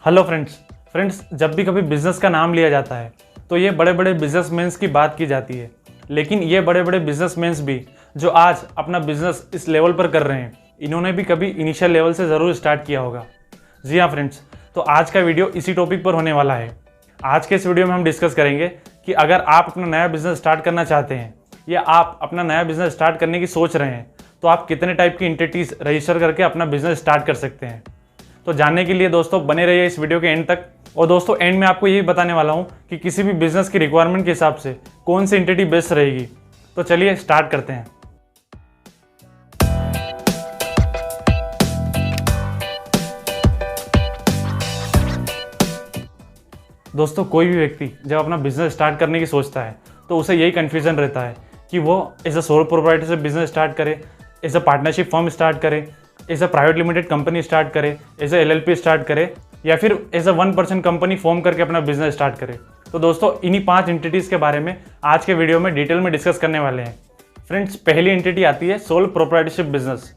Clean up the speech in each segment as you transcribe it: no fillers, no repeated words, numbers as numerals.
Hello friends जब भी कभी बिजनेस का नाम लिया जाता है तो ये बड़े बड़े बिजनेसमैन्स की बात की जाती है। लेकिन ये बड़े बड़े बिजनेसमैन्स भी जो आज अपना बिजनेस इस लेवल पर कर रहे हैं, इन्होंने भी कभी इनिशियल लेवल से ज़रूर स्टार्ट किया होगा। जी हाँ फ्रेंड्स, तो आज का वीडियो इसी टॉपिक पर होने वाला है। आज के इस वीडियो में हम डिस्कस करेंगे कि अगर आप अपना नया बिजनेस स्टार्ट करना चाहते हैं या आप अपना नया बिजनेस स्टार्ट करने की सोच रहे हैं तो आप कितने टाइप की एंटिटीज रजिस्टर करके अपना बिजनेस स्टार्ट कर सकते हैं। तो जानने के लिए दोस्तों बने रहिए इस वीडियो के एंड तक। और दोस्तों एंड में आपको यही बताने वाला हूँ कि किसी भी बिजनेस की रिक्वायरमेंट के हिसाब से कौन सी एंटिटी बेस्ट रहेगी। तो चलिए स्टार्ट करते हैं। दोस्तों कोई भी व्यक्ति जब अपना बिजनेस स्टार्ट करने की सोचता है तो उसे यही कन्फ्यूजन रहता है कि वो एज अ सोल प्रोप्राइटर से बिजनेस स्टार्ट करे, as a partnership firm start करे, as a private limited company start करे, एज अ LLP स्टार्ट करे या फिर एज अ 1% कंपनी फॉर्म करके अपना बिजनेस स्टार्ट करे। तो दोस्तों इन्हीं 5 एंटिटीज़ के बारे में आज के वीडियो में डिटेल में डिस्कस करने वाले हैं। फ्रेंड्स पहली एंटिटी आती है सोल प्रोप्राइटरशिप बिजनेस।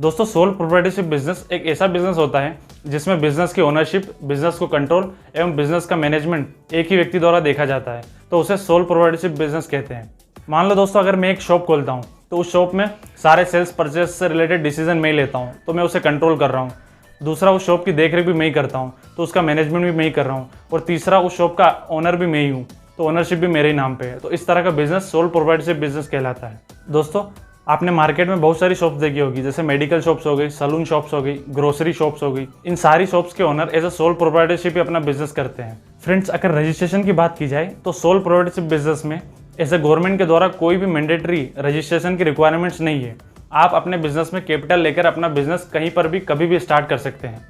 दोस्तों सोल प्रोप्राइटरशिप बिजनेस एक ऐसा बिजनेस होता है जिसमें बिजनेस की ओनरशिप, बिजनेस को कंट्रोल एवं बिजनेस का मैनेजमेंट एक ही व्यक्ति द्वारा देखा जाता है, तो उसे सोल प्रोप्राइटरशिप बिजनेस कहते हैं। मान लो दोस्तों अगर मैं एक शॉप खोलता हूँ तो उस शॉप में सारे सेल्स परचेज से रिलेटेड डिसीजन मैं ही लेता हूँ, तो मैं उसे कंट्रोल कर रहा हूँ। दूसरा उस शॉप की देखरेख भी मैं ही करता हूँ, तो उसका मैनेजमेंट भी मैं ही कर रहा हूँ। और तीसरा उस शॉप का ओनर भी मैं ही हूँ, तो ओनरशिप भी मेरे ही नाम पे है। तो इस तरह का बिजनेस सोल प्रोप्राइटरशिप बिजनेस कहलाता है। दोस्तों आपने मार्केट में बहुत सारी शॉप्स देखी होगी, जैसे मेडिकल शॉप्स हो गई, सलून शॉप्स हो गई, ग्रोसरी शॉप्स हो गई। इन सारी शॉप्स के owner as a sole proprietorship ही अपना बिजनेस करते हैं। फ्रेंड्स अगर रजिस्ट्रेशन की बात की जाए तो सोल प्रोप्राइटरशिप बिजनेस में एज ए गवर्नमेंट के द्वारा कोई भी मैंडेटरी रजिस्ट्रेशन की रिक्वायरमेंट्स नहीं है। आप अपने बिजनेस में कैपिटल लेकर अपना बिजनेस कहीं पर भी कभी भी स्टार्ट कर सकते हैं।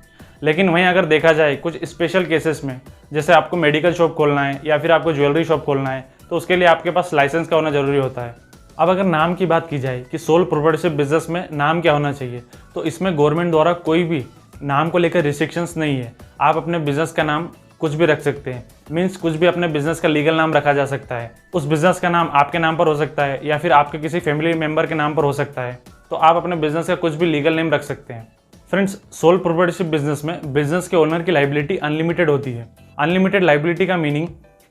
लेकिन वहीं अगर देखा जाए कुछ स्पेशल केसेस में, जैसे आपको मेडिकल शॉप खोलना है या फिर आपको ज्वेलरी शॉप खोलना है, तो उसके लिए आपके पास लाइसेंस का होना जरूरी होता है। अब अगर नाम की बात की जाए कि सोल प्रोप्राइटरशिप बिजनेस में नाम क्या होना चाहिए, तो इसमें गवर्नमेंट द्वारा कोई भी नाम को लेकर रिस्ट्रिक्शंस नहीं है। आप अपने बिजनेस का नाम कुछ भी रख सकते हैं, मीन्स कुछ भी अपने बिजनेस का लीगल नाम रखा जा सकता है। उस बिजनेस का नाम आपके नाम पर हो सकता है या फिर आपके किसी फैमिली मेंबर के नाम पर हो सकता है, तो आप अपने बिजनेस का कुछ भी लीगल नेम रख सकते हैं। फ्रेंड्स सोल प्रोप्राइटरशिप बिजनेस में बिजनेस के ओनर की लाइबिलिटी अनलिमिटेड होती है। अनलिमिटेड लाइबिलिटी का मीनिंग,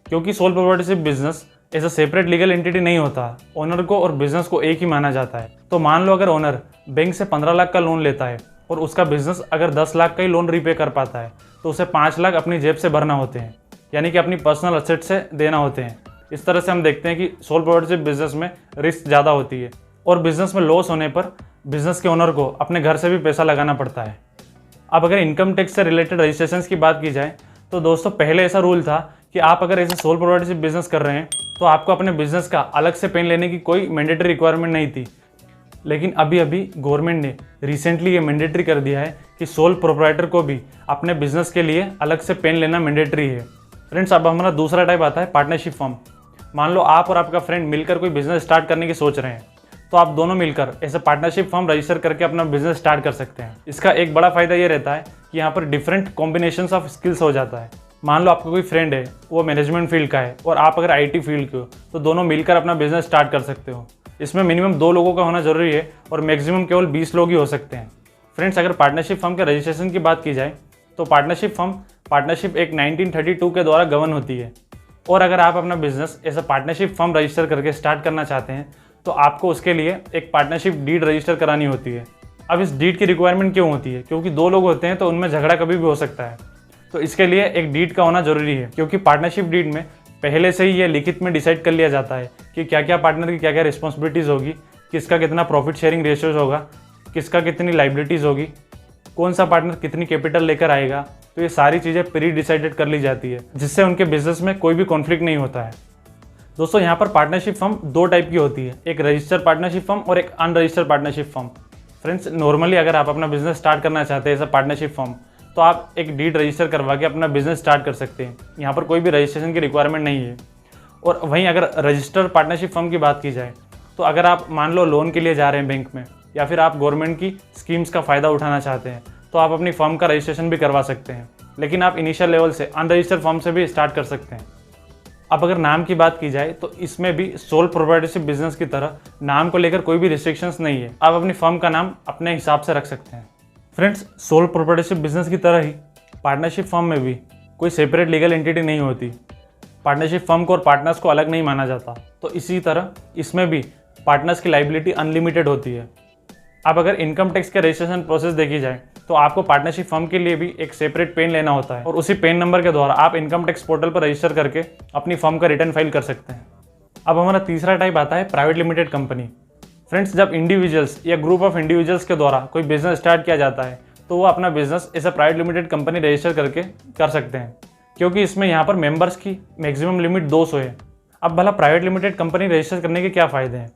क्योंकि sole proprietorship business as a separate legal entity नहीं होता, ओनर को और बिजनेस को एक ही माना जाता है। तो मान लो अगर ओनर बैंक से 15 लाख का लोन लेता है और उसका बिजनेस अगर 10 लाख का ही लोन रीपे कर पाता है, तो उसे 5 लाख अपनी जेब से भरना होते हैं, यानी कि अपनी पर्सनल असेट से देना होते हैं। इस तरह से हम देखते हैं कि सोल प्रोप्राइटरशिप बिजनेस में रिस्क ज़्यादा होती है और बिजनेस में लॉस होने पर बिजनेस के ओनर को अपने घर से भी पैसा लगाना पड़ता है। अब अगर इनकम टैक्स से रिलेटेड रजिस्ट्रेशन की बात की जाए तो दोस्तों पहले ऐसा रूल था कि आप अगर ऐसे सोल प्रोप्राइटरशिप बिजनेस कर रहे हैं तो आपको अपने बिजनेस का अलग से पेन लेने की कोई मैंडेटरी रिक्वायरमेंट नहीं थी। लेकिन अभी गवर्नमेंट ने रिसेंटली ये मैंडेटरी कर दिया है कि सोल प्रोप्राइटर को भी अपने बिजनेस के लिए अलग से पेन लेना मैंडेटरी है। फ्रेंड्स अब हमारा दूसरा टाइप आता है पार्टनरशिप फर्म। मान लो आप और आपका फ्रेंड मिलकर कोई बिजनेस स्टार्ट करने की सोच रहे हैं, तो आप दोनों मिलकर ऐसे पार्टनरशिप फर्म रजिस्टर करके अपना बिजनेस स्टार्ट कर सकते हैं। इसका एक बड़ा फायदा ये रहता है कि यहाँ पर डिफरेंट कॉम्बिनेशंस ऑफ स्किल्स हो जाता है। मान लो आपका कोई फ्रेंड है, वो मैनेजमेंट फील्ड का है और आप अगर IT फील्ड के हो, तो दोनों मिलकर अपना बिजनेस स्टार्ट कर सकते हो। इसमें मिनिमम 2 लोगों का होना जरूरी है और मैक्सिमम केवल 20 लोग ही हो सकते हैं। फ्रेंड्स अगर पार्टनरशिप फर्म के रजिस्ट्रेशन की बात की जाए तो पार्टनरशिप एक 1932 के द्वारा गवर्न होती है। और अगर आप अपना business as a partnership firm register करके स्टार्ट करना चाहते हैं तो आपको उसके लिए एक पार्टनरशिप डीड रजिस्टर करानी होती है। अब इस डीड की रिक्वायरमेंट क्यों होती है? क्योंकि 2 लोग होते हैं तो उनमें झगड़ा कभी भी हो सकता है, तो इसके लिए एक डीड का होना जरूरी है। क्योंकि पार्टनरशिप डीड में पहले से ही ये लिखित में डिसाइड कर लिया जाता है कि क्या क्या पार्टनर की क्या क्या रिस्पॉन्सिबिलिटीज़ होगी, किसका कितना प्रॉफिट शेयरिंग रेशियोज होगा, किसका कितनी लाइबिलिटीज़ होगी, कौन सा पार्टनर कितनी कैपिटल लेकर आएगा। तो ये सारी चीज़ें प्री डिसाइडेड कर ली जाती है, जिससे उनके बिजनेस में कोई भी कॉन्फ्लिक्ट नहीं होता है। दोस्तों यहाँ पर पार्टनरशिप फर्म 2 टाइप की होती है, एक रजिस्टर्ड पार्टनरशिप फर्म और एक unregistered partnership firm. Friends normally अगर आप अपना बिजनेस स्टार्ट करना चाहते हैं एज अ पार्टनरशिप फर्म, तो आप एक डीड रजिस्टर करवा के अपना बिजनेस स्टार्ट कर सकते हैं। यहाँ पर कोई भी रजिस्ट्रेशन की रिक्वायरमेंट नहीं है। और वहीं अगर रजिस्टर्ड पार्टनरशिप फर्म की बात की जाए तो अगर आप मान लो लोन के लिए जा रहे हैं बैंक में, या फिर आप गवर्नमेंट की स्कीम्स का फ़ायदा उठाना चाहते हैं, तो आप अपनी फर्म का रजिस्ट्रेशन भी करवा सकते हैं। लेकिन आप इनिशियल लेवल से अनरजिस्टर्ड फर्म से भी स्टार्ट कर सकते हैं। अब अगर नाम की बात की जाए तो इसमें भी सोल प्रोप्राइटरशिप बिजनेस की तरह नाम को लेकर कोई भी रिस्ट्रिक्शंस नहीं है। आप अपनी फर्म का नाम अपने हिसाब से रख सकते हैं। फ्रेंड्स सोल प्रोप्राइटरशिप बिजनेस की तरह ही पार्टनरशिप फर्म में भी कोई सेपरेट लीगल एंटिटी नहीं होती। पार्टनरशिप फर्म को और पार्टनर्स को अलग नहीं माना जाता। तो इसी तरह इसमें भी पार्टनर्स की लाइबिलिटी अनलिमिटेड होती है। अब अगर इनकम टैक्स के रजिस्ट्रेशन प्रोसेस देखी जाए तो आपको पार्टनरशिप फर्म के लिए भी एक सेपरेट पेन लेना होता है और उसी पेन नंबर के द्वारा आप इनकम टैक्स पोर्टल पर रजिस्टर करके अपनी फर्म का रिटर्न फाइल कर सकते हैं। अब हमारा तीसरा टाइप आता है प्राइवेट लिमिटेड कंपनी। फ्रेंड्स, जब इंडिविजुअल्स या ग्रुप ऑफ इंडिविजुअल्स के द्वारा कोई बिजनेस स्टार्ट किया जाता है तो वो अपना business as a private limited company register करके कर सकते हैं, क्योंकि इसमें यहाँ पर मेंबर्स की मैक्सिमम लिमिट 200 है। अब भला प्राइवेट लिमिटेड कंपनी रजिस्टर करने के क्या फ़ायदे हैं?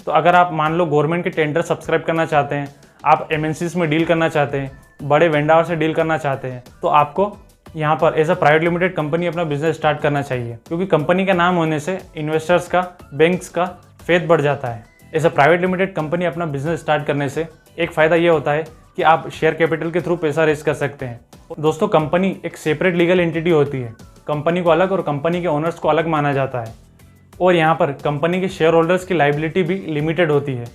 तो अगर आप मान लो गवर्नमेंट के टेंडर सब्सक्राइब करना चाहते हैं, आप एमएनसीज में डील करना चाहते हैं, बड़े वेंडर से डील करना चाहते हैं, तो आपको यहाँ पर as a private limited company अपना बिजनेस स्टार्ट करना चाहिए, क्योंकि कंपनी का नाम होने से इन्वेस्टर्स का, बैंक्स का फेथ बढ़ जाता है। As a private limited company अपना बिजनेस स्टार्ट करने से एक फ़ायदा ये होता है कि आप शेयर कैपिटल के थ्रू पैसा रेज कर सकते हैं। दोस्तों, कंपनी एक सेपरेट लीगल एंटिटी होती है। कंपनी को अलग और कंपनी के ओनर्स को अलग माना जाता है और यहाँ पर कंपनी के शेयर होल्डर्स की लाइबिलिटी भी लिमिटेड होती है।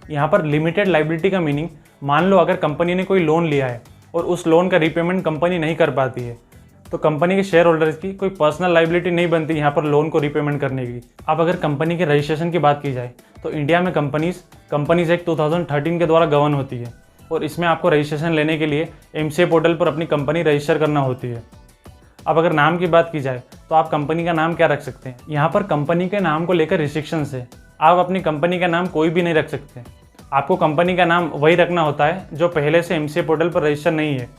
यहाँ पर लिमिटेड लाइबिलिटी का मीनिंग, मान लो अगर कंपनी ने कोई लोन लिया है और उस लोन का रीपेमेंट कंपनी नहीं कर पाती है तो कंपनी के शेयर होल्डर्स की कोई पर्सनल लाइबिलिटी नहीं बनती यहाँ पर लोन को रीपेमेंट करने की। अब अगर कंपनी के रजिस्ट्रेशन की बात की जाए तो इंडिया में कंपनीज एक्ट 2013 के द्वारा गवर्न होती है और इसमें आपको रजिस्ट्रेशन लेने के लिए एमसीए पोर्टल पर अपनी कंपनी रजिस्टर करना होती है। अब अगर नाम की बात की जाए तो आप कंपनी का नाम क्या रख सकते हैं? यहाँ पर कंपनी के नाम को लेकर रिस्ट्रिक्शंस है। आप अपनी कंपनी का नाम कोई भी नहीं रख सकते। आपको कंपनी का नाम वही रखना होता है जो पहले से एमसीए पोर्टल पर रजिस्टर नहीं है।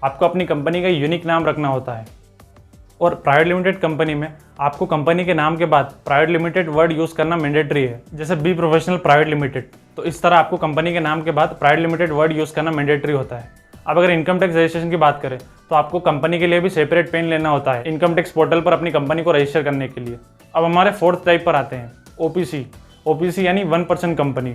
आपको अपनी कंपनी का यूनिक नाम रखना होता है। और प्राइवेट लिमिटेड कंपनी में आपको कंपनी के नाम के बाद प्राइवेट लिमिटेड वर्ड यूज़ करना मैंडेटरी है, जैसे बी प्रोफेशनल प्राइवेट लिमिटेड। तो इस तरह आपको कंपनी के नाम के बाद प्राइवेट लिमिटेड वर्ड यूज़ करना मैंडेटरी होता है। अब अगर इनकम टैक्स रजिस्ट्रेशन की बात करें तो आपको कंपनी के लिए भी सेपरेट पेन लेना होता है इनकम टैक्स पोर्टल पर अपनी कंपनी को रजिस्टर करने के लिए। अब हमारे फोर्थ टाइप पर आते हैं, ओपीसी यानी 1% कंपनी।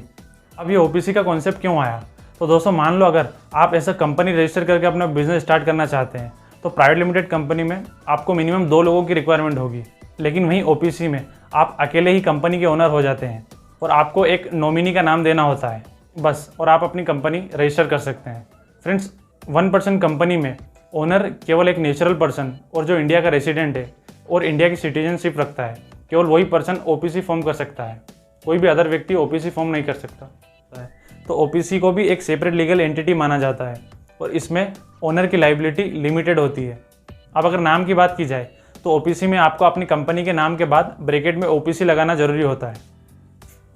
अब ये ओपीसी का कॉन्सेप्ट क्यों आया? तो दोस्तों, मान लो अगर आप ऐसा कंपनी रजिस्टर करके अपना बिजनेस स्टार्ट करना चाहते हैं तो प्राइवेट लिमिटेड कंपनी में आपको मिनिमम 2 लोगों की रिक्वायरमेंट होगी, लेकिन वहीं ओपीसी में आप अकेले ही कंपनी के ओनर हो जाते हैं और आपको एक नॉमिनी का नाम देना होता है बस, और आप अपनी कंपनी रजिस्टर कर सकते हैं। फ्रेंड्स, 1% कंपनी में ओनर केवल एक नेचुरल पर्सन और जो इंडिया का रेसिडेंट है और इंडिया की सिटीजनशिप रखता है, केवल वही पर्सन ओपीसी फॉर्म कर सकता है। कोई भी अदर व्यक्ति ओपीसी फॉर्म नहीं कर सकता। तो ओपीसी को भी एक सेपरेट लीगल एंटिटी माना जाता है और इसमें ओनर की लाइबिलिटी लिमिटेड होती है। अब अगर नाम की बात की जाए तो ओपीसी में आपको अपनी कंपनी के नाम के बाद ब्रैकेट में ओपीसी लगाना जरूरी होता है।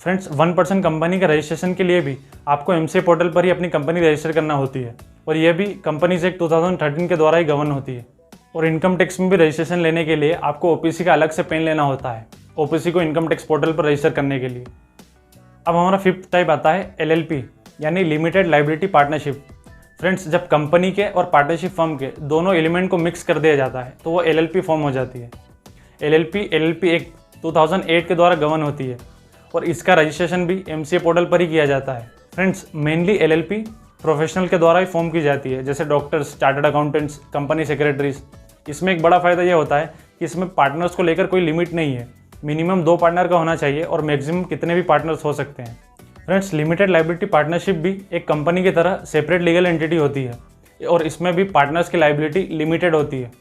फ्रेंड्स, 1% कंपनी के रजिस्ट्रेशन के लिए भी आपको एमसीए पोर्टल पर ही अपनी कंपनी रजिस्टर करना होती है और यह भी कंपनीज एक्ट 2013 के द्वारा ही गवर्न होती है। और इनकम टैक्स में भी रजिस्ट्रेशन लेने के लिए आपको ओपीसी का अलग से पेन लेना होता है ओपीसी को इनकम टैक्स पोर्टल पर रजिस्टर करने के लिए। अब हमारा फिफ्थ टाइप आता है एलएलपी यानी लिमिटेड लाइबिलिटी पार्टनरशिप। फ्रेंड्स, जब कंपनी के और पार्टनरशिप फर्म के दोनों एलिमेंट को मिक्स कर दिया जाता है तो वो एलएलपी फॉर्म हो जाती है। एलएलपी एक्ट 2008 के द्वारा गवर्न होती है और इसका रजिस्ट्रेशन भी एमसीए पोर्टल पर ही किया जाता है। फ्रेंड्स, मेनली एलएलपी प्रोफेशनल के द्वारा ही फॉर्म की जाती है, जैसे doctors, chartered accountants, company secretaries. इसमें एक बड़ा फ़ायदा ये होता है कि इसमें पार्टनर्स को लेकर कोई लिमिट नहीं है। मिनिमम 2 पार्टनर का होना चाहिए और मैक्सिमम कितने भी पार्टनर्स हो सकते हैं। फ्रेंड्स, लिमिटेड लाइबिलिटी पार्टनरशिप भी एक कंपनी की तरह सेपरेट लीगल एंटिटी होती है और इसमें भी पार्टनर्स की लाइबिलिटी लिमिटेड होती है।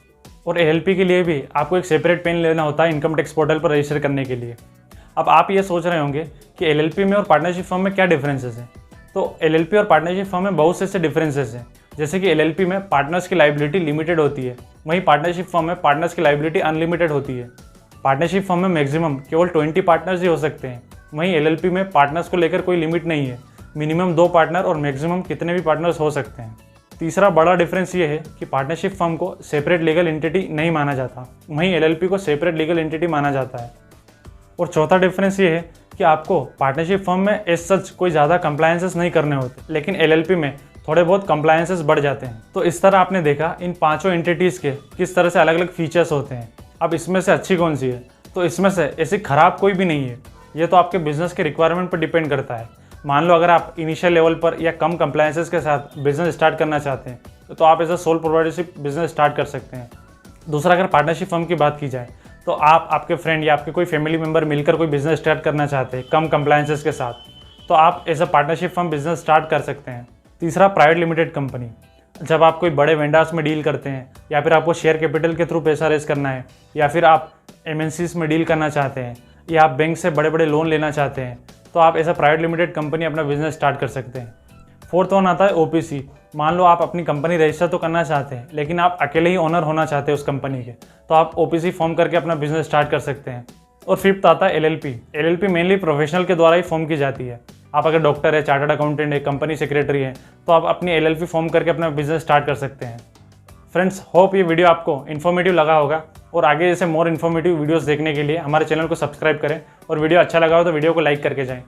और एलएलपी के लिए भी आपको एक सेपरेट पेन लेना होता है इनकम टैक्स पोर्टल पर रजिस्टर करने के लिए। अब आप ये सोच रहे होंगे कि एलएलपी में और पार्टनरशिप फर्म में क्या डिफरेंसेस हैं? तो एलएलपी और पार्टनरशिप फर्म में बहुत से ऐसे डिफरेंसेस हैं, जैसे कि एलएलपी में पार्टनर्स की लाइबिलिटी लिमिटेड होती है, वहीं पार्टनरशिप फर्म में पार्टनर्स की लाइबिलिटी अनलिमिटेड होती है। पार्टनरशिप फर्म में मैक्सिमम केवल 20 पार्टनर्स ही हो सकते हैं, वहीं एलएलपी में पार्टनर्स को लेकर कोई लिमिट नहीं है, मिनिमम 2 पार्टनर और मैक्सिमम कितने भी पार्टनर्स हो सकते हैं। तीसरा बड़ा डिफरेंस ये है कि पार्टनरशिप फर्म को सेपरेट लीगल एंटिटी नहीं माना जाता, वहीं एलएलपी को सेपरेट लीगल एंटिटी माना जाता है। और चौथा डिफरेंस ये है कि आपको पार्टनरशिप फर्म में एज सच कोई ज़्यादा कंप्लायंसेस नहीं करने होते, लेकिन एलएलपी में थोड़े बहुत कंप्लायंसेस बढ़ जाते हैं। तो इस तरह आपने देखा इन पांचों एंटिटीज़ के किस तरह से अलग अलग फीचर्स होते हैं। अब इसमें से अच्छी कौन सी है? तो इसमें से ऐसी खराब कोई भी नहीं है, ये तो आपके बिजनेस के रिक्वायरमेंट पर डिपेंड करता है। मान लो अगर आप इनिशियल लेवल पर या कम कंप्लायंसेस के साथ बिजनेस स्टार्ट करना चाहते हैं तो आप as a sole proprietorship business start कर सकते हैं। दूसरा, अगर पार्टनरशिप फर्म की बात की जाए तो आप, आपके फ्रेंड या आपके कोई फैमिली मेम्बर मिलकर कोई बिजनेस स्टार्ट करना चाहते हैं कम कंप्लायंसेस के साथ, तो आप as a partnership firm business start कर सकते हैं। तीसरा, प्राइवेट लिमिटेड कंपनी। जब आप कोई बड़े वेंडर्स में डील करते हैं, या फिर आपको शेयर कैपिटल के थ्रू पैसा रेज करना है, या फिर आप एमएनसीज में डील करना चाहते हैं, या आप बैंक से बड़े बड़े लोन लेना चाहते हैं, तो आप as a private limited company अपना बिजनेस स्टार्ट कर सकते हैं। फोर्थ वन आता है ओपीसी। मान लो आप अपनी कंपनी रजिस्टर तो करना चाहते हैं, लेकिन आप अकेले ही ओनर होना चाहते हैं उस कंपनी के, तो आप ओपीसी फॉर्म करके अपना बिजनेस स्टार्ट कर सकते हैं। और फिफ्थ आता है एलएलपी। एलएलपी मेनली प्रोफेशनल के द्वारा ही फॉर्म की जाती है। आप अगर डॉक्टर है, चार्टर्ड अकाउंटेंट है, कंपनी सेक्रेटरी है, तो आप अपनी एलएलपी फॉर्म करके अपना बिजनेस स्टार्ट कर सकते हैं। फ्रेंड्स, होप ये वीडियो आपको इन्फॉर्मेटिव लगा होगा, और आगे जैसे मोर इन्फॉर्मेटिव वीडियोस देखने के लिए हमारे चैनल को सब्सक्राइब करें, और वीडियो अच्छा लगा हो तो वीडियो को लाइक करके जाएं।